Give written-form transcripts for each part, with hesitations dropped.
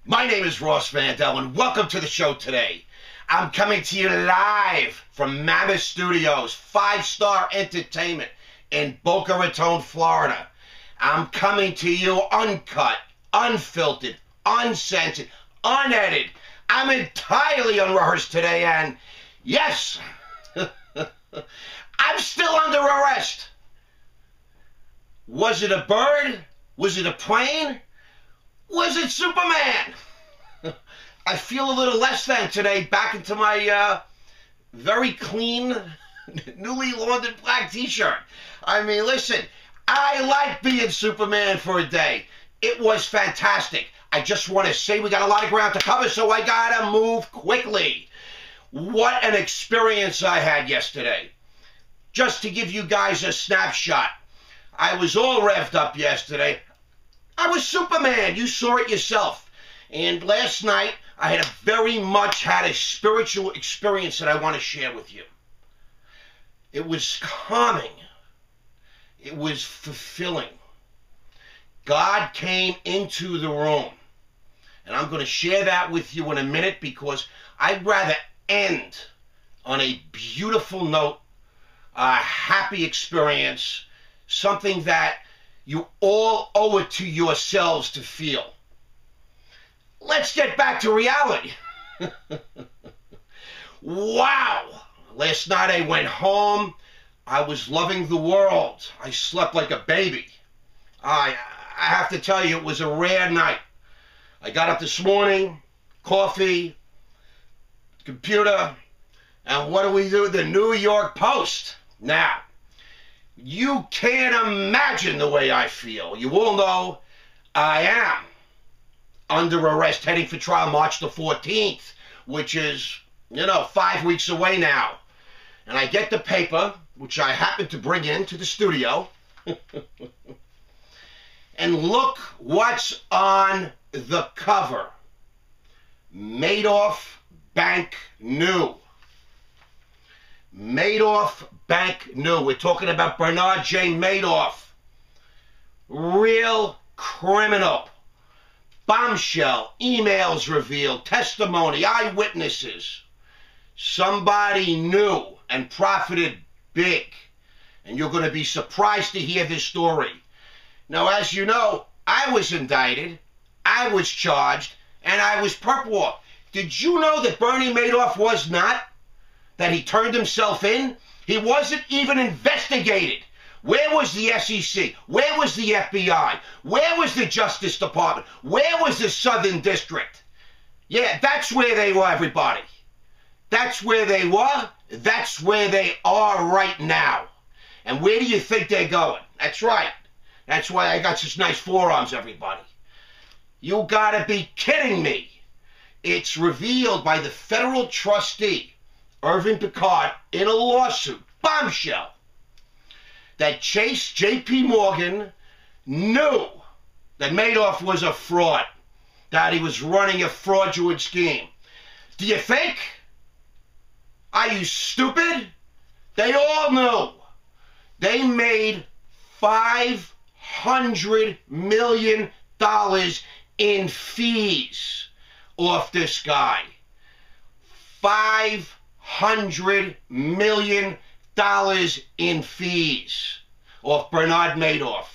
My name is Ross Mandell, and welcome to the show today. I'm coming to you live from Mammoth Studios, 5-star entertainment in Boca Raton, Florida. I'm coming to you uncut, unfiltered, uncensored, unedited. I'm entirely unrehearsed today, and yes, I'm still under arrest. Was it a bird? Was it a plane? Was it Superman? I feel a little less than today, back into my very clean, newly laundered black t-shirt. I mean, listen, I like being Superman for a day. It was fantastic. I just want to say we got a lot of ground to cover, so I gotta move quickly. What an experience I had yesterday. Just to give you guys a snapshot, I was all revved up yesterday. I was Superman. You saw it yourself. And last night, I had a spiritual experience that I want to share with you. It was calming. It was fulfilling. God came into the room. And I'm going to share that with you in a minute because I'd rather end on a beautiful note, a happy experience, something that you all owe it to yourselves to feel. Let's get back to reality. Wow. Last night I went home. I was loving the world. I slept like a baby. I have to tell you, it was a rare night. I got up this morning, coffee, computer, and what do? The New York Post. Now, you can't imagine the way I feel. You all know I am under arrest, heading for trial March the 14th, which is, 5 weeks away now. And I get the paper, which I happen to bring into the studio, and look what's on the cover. Madoff Bank New. Madoff Bank New. We're talking about Bernard J. Madoff. Real criminal. Bombshell. Emails revealed. Testimony. Eyewitnesses. Somebody knew and profited big. And you're going to be surprised to hear this story. Now, as you know, I was indicted, I was charged, and I was perp walked. Did you know that Bernie Madoff was not? That he turned himself in? He wasn't even investigated. Where was the SEC? Where was the FBI? Where was the Justice Department? Where was the Southern District? Yeah, that's where they were, everybody. That's where they were. That's where they are right now. And where do you think they're going? That's right. That's why I got such nice forearms, everybody. You gotta be kidding me. It's revealed by the federal trustee, Irving Picard, in a lawsuit, bombshell, that Chase J.P. Morgan knew that Madoff was a fraud, that he was running a fraudulent scheme. Do you think? Are you stupid? They all knew. They made $500 million in fees off this guy. $500 million in fees off Bernard Madoff.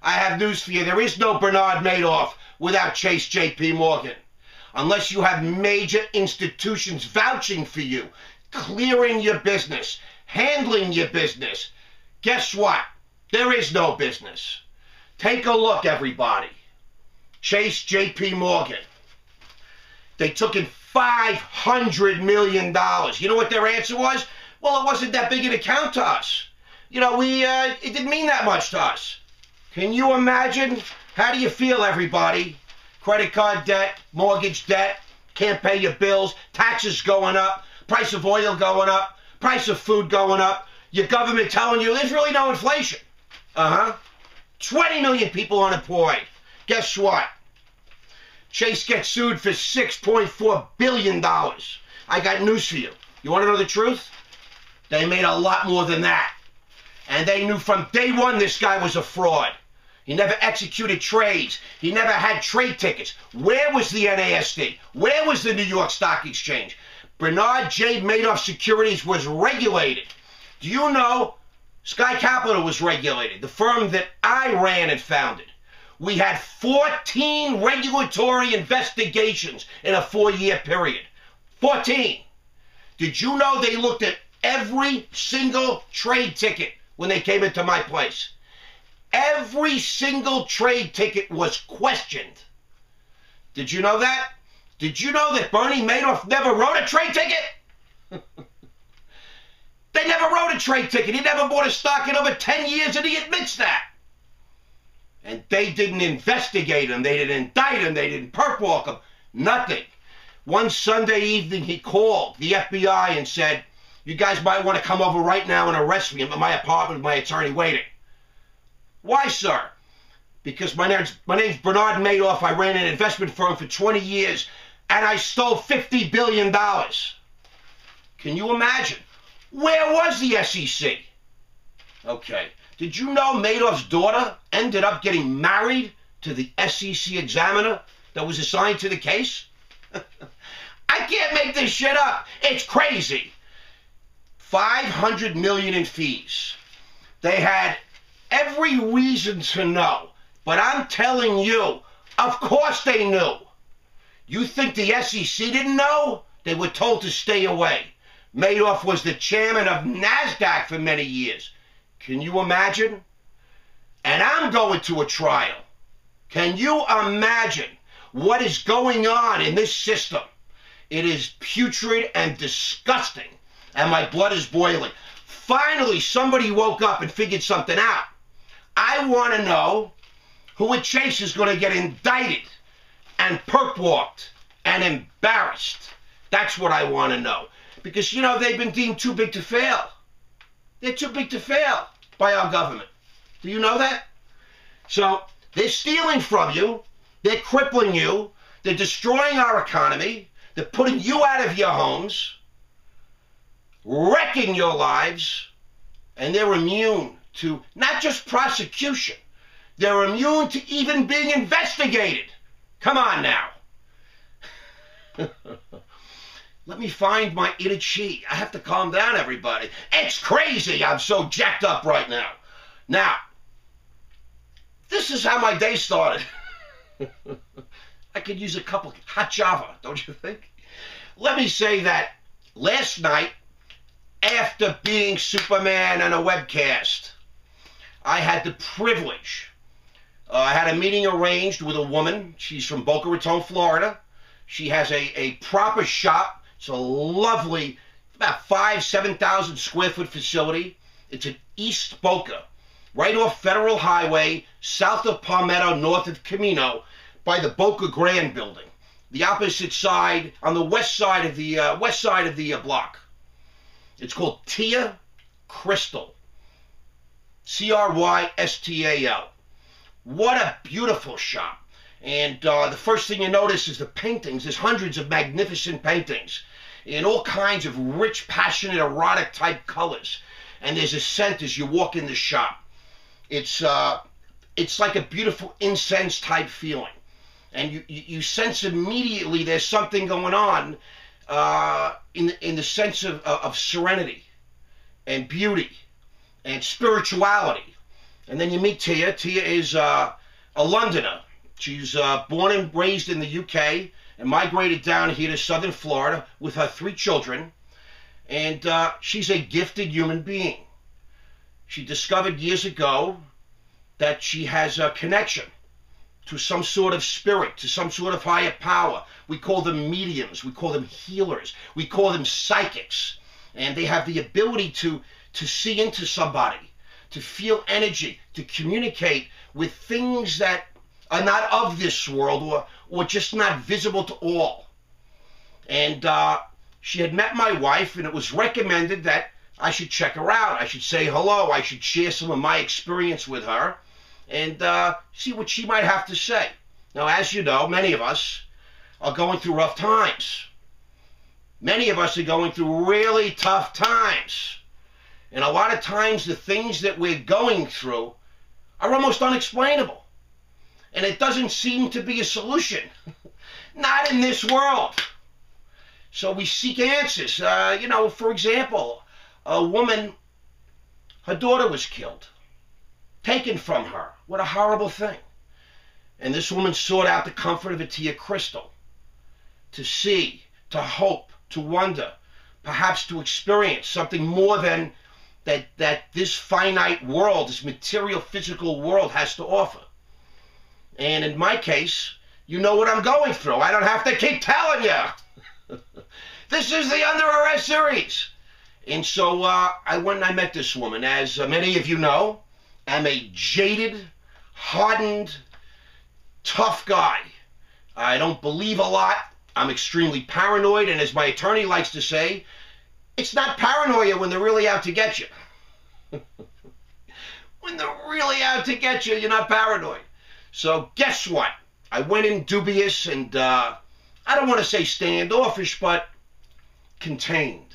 I have news for you. There is no Bernard Madoff without Chase J.P. Morgan. Unless you have major institutions vouching for you, clearing your business, handling your business. Guess what? There is no business. Take a look, everybody. Chase J.P. Morgan. They took in $500 million. You know what their answer was? Well, it wasn't that big an account to us. It didn't mean that much to us. Can you imagine? How do you feel, everybody? Credit card debt, mortgage debt, can't pay your bills, taxes going up, price of oil going up, price of food going up, your government telling you there's really no inflation. 20 million people unemployed. Guess what? Chase gets sued for $6.4 billion. I got news for you. You want to know the truth? They made a lot more than that. And they knew from day one this guy was a fraud. He never executed trades. He never had trade tickets. Where was the NASD? Where was the New York Stock Exchange? Bernard J. Madoff Securities was regulated. Do you know Sky Capital was regulated, the firm that I ran and founded? We had 14 regulatory investigations in a 4-year period. 14. Did you know they looked at every single trade ticket when they came into my place? Every single trade ticket was questioned. Did you know that? Did you know that Bernie Madoff never wrote a trade ticket? They never wrote a trade ticket. He never bought a stock in over 10 years, and he admits that. And they didn't investigate him. They didn't indict him. They didn't perp walk him. Nothing. One Sunday evening, he called the FBI and said, "You guys might want to come over right now and arrest me at my apartment with my attorney waiting." "Why, sir?" "Because my name's Bernard Madoff. I ran an investment firm for 20 years, and I stole $50 billion. Can you imagine? Where was the SEC? Okay. Did you know Madoff's daughter ended up getting married to the SEC examiner that was assigned to the case? I can't make this shit up. It's crazy. $500 million in fees. They had every reason to know. But I'm telling you, of course they knew. You think the SEC didn't know? They were told to stay away. Madoff was the chairman of NASDAQ for many years. Can you imagine? And I'm going to a trial. Can you imagine what is going on in this system? It is putrid and disgusting, and my blood is boiling. Finally, somebody woke up and figured something out. I want to know who at Chase is going to get indicted and perp-walked and embarrassed. That's what I want to know. Because, you know, they've been deemed too big to fail. They're too big to fail by our government. Do you know that? So they're stealing from you. They're crippling you. They're destroying our economy. They're putting you out of your homes, wrecking your lives, and they're immune to not just prosecution. They're immune to even being investigated. Come on now. Let me find my inner chi. I have to calm down, everybody. It's crazy. I'm so jacked up right now. Now, this is how my day started. I could use a cup of hot Java, don't you think? Let me say that last night, after being Superman on a webcast, I had the privilege. I had a meeting arranged with a woman. She's from Boca Raton, Florida. She has a proper shop. It's a lovely, about 7,000 square foot facility. It's in East Boca, right off Federal Highway, south of Palmetto, north of Camino, by the Boca Grande building. The opposite side, on the west side of the block. It's called Tia Crystal. Crystal. What a beautiful shop. And the first thing you notice is the paintings. There's hundreds of magnificent paintings in all kinds of rich, passionate, erotic type colors. And there's a scent as you walk in the shop. It's like a beautiful incense type feeling. And you sense immediately there's something going on in the sense of serenity and beauty and spirituality. And then you meet Tia. Tia is a Londoner. She's born and raised in the UK and migrated down here to southern Florida with her 3 children. And she's a gifted human being. She discovered years ago that she has a connection to some sort of spirit, to some sort of higher power. We call them mediums. We call them healers. We call them psychics. And they have the ability to see into somebody, to feel energy, to communicate with things that are not of this world or just not visible to all. And she had met my wife, and it was recommended that I should check her out. I should say hello. I should share some of my experience with her and see what she might have to say. Now, as you know, many of us are going through rough times. Many of us are going through really tough times. And a lot of times the things that we're going through are almost unexplainable. And it doesn't seem to be a solution. Not in this world. So we seek answers. You know, for example, a woman, her daughter was killed, taken from her. What a horrible thing. And this woman sought out the comfort of a Tia Crystal to see, to hope, to wonder, perhaps to experience something more than that this finite world, this material, physical world has to offer. And in my case, you know what I'm going through. I don't have to keep telling you. This is the Under Arrest series. And so I went and I met this woman. As many of you know, I'm a jaded, hardened, tough guy. I don't believe a lot. I'm extremely paranoid. And as my attorney likes to say, it's not paranoia when they're really out to get you. When they're really out to get you, you're not paranoid. So guess what? I went in dubious and I don't want to say standoffish, but contained.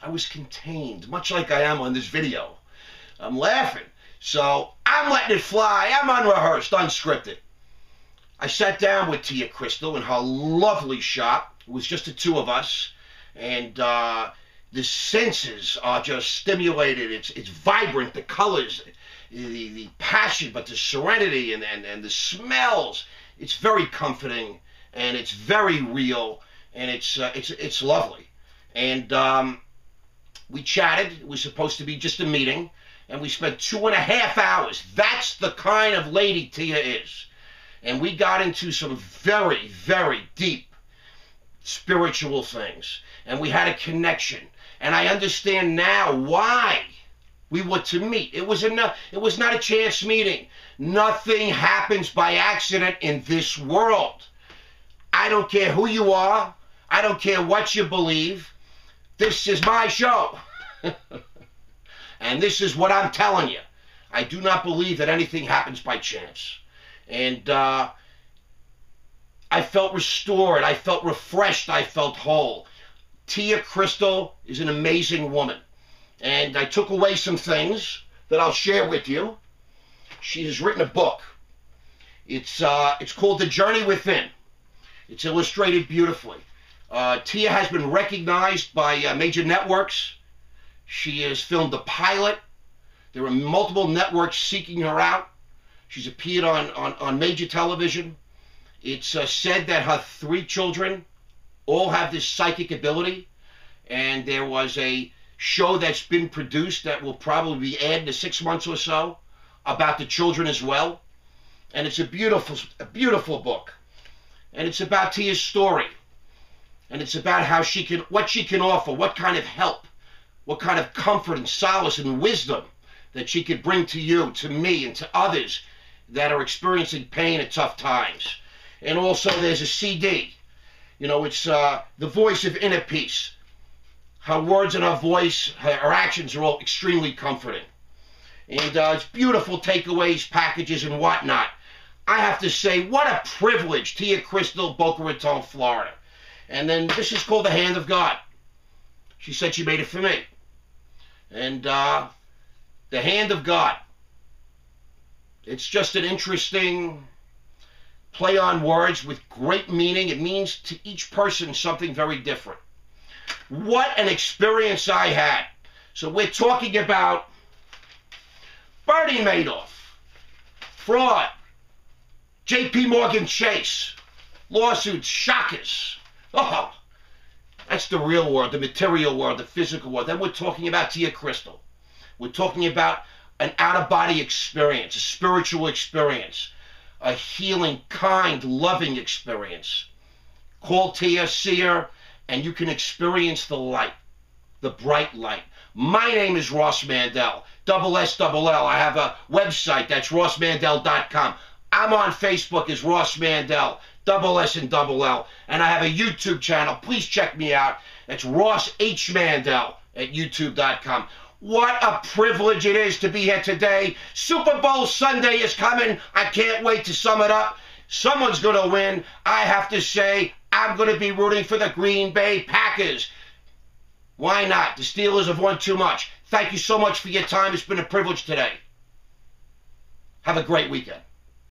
I was contained, much like I am on this video. I'm laughing. So I'm letting it fly. I'm unrehearsed, unscripted. I sat down with Tia Crystal in her lovely shop. It was just the two of us. And the senses are just stimulated. It's vibrant, the colors, the passion, but the serenity and the smells. It's very comforting, and it's very real, and it's lovely. And we chatted. It was supposed to be just a meeting, and we spent 2.5 hours. That's the kind of lady Tia is. And we got into some very, very deep spiritual things, and we had a connection. And I understand now why we were to meet. It was not a chance meeting. Nothing happens by accident in this world. I don't care who you are. I don't care what you believe. This is my show. And this is what I'm telling you. I do not believe that anything happens by chance. And I felt restored. I felt refreshed. I felt whole. Tia Crystal is an amazing woman. And I took away some things that I'll share with you. She has written a book. It's called The Journey Within. It's illustrated beautifully. Tia has been recognized by major networks. She has filmed a pilot. There are multiple networks seeking her out. She's appeared on major television. It's said that her 3 children all have this psychic ability. And there was a show that's been produced that will probably be aired in 6 months or so about the children as well. And it's a beautiful book. And it's about Tia's story. And it's about how what she can offer, what kind of help, what kind of comfort and solace and wisdom that she could bring to you, to me, and to others that are experiencing pain at tough times. And also there's a CD. You know, it's The Voice of Inner Peace. Her words and her voice, her actions are all extremely comforting. And it's beautiful takeaways, packages, and whatnot. I have to say, what a privilege, Tia Crystal, Boca Raton, Florida. And then this is called The Hand of God. She said she made it for me. And The Hand of God. It's just an interesting play on words with great meaning. It means to each person something very different. What an experience I had. So we're talking about Bernie Madoff, fraud, J.P. Morgan Chase, lawsuits, shockers. Oh, that's the real world, the material world, the physical world. Then we're talking about Tia Crystal. We're talking about an out-of-body experience, a spiritual experience, a healing, kind, loving experience. Call Tia, see her, and you can experience the light, the bright light. My name is Ross Mandell, SSL. I have a website, that's rossmandell.com. I'm on Facebook as Ross Mandell, SS and L. And I have a YouTube channel. Please check me out. That's Ross H. Mandell at youtube.com. What a privilege it is to be here today. Super Bowl Sunday is coming. I can't wait to sum it up. Someone's going to win. I have to say, I'm going to be rooting for the Green Bay Packers. Why not? The Steelers have won too much. Thank you so much for your time. It's been a privilege today. Have a great weekend.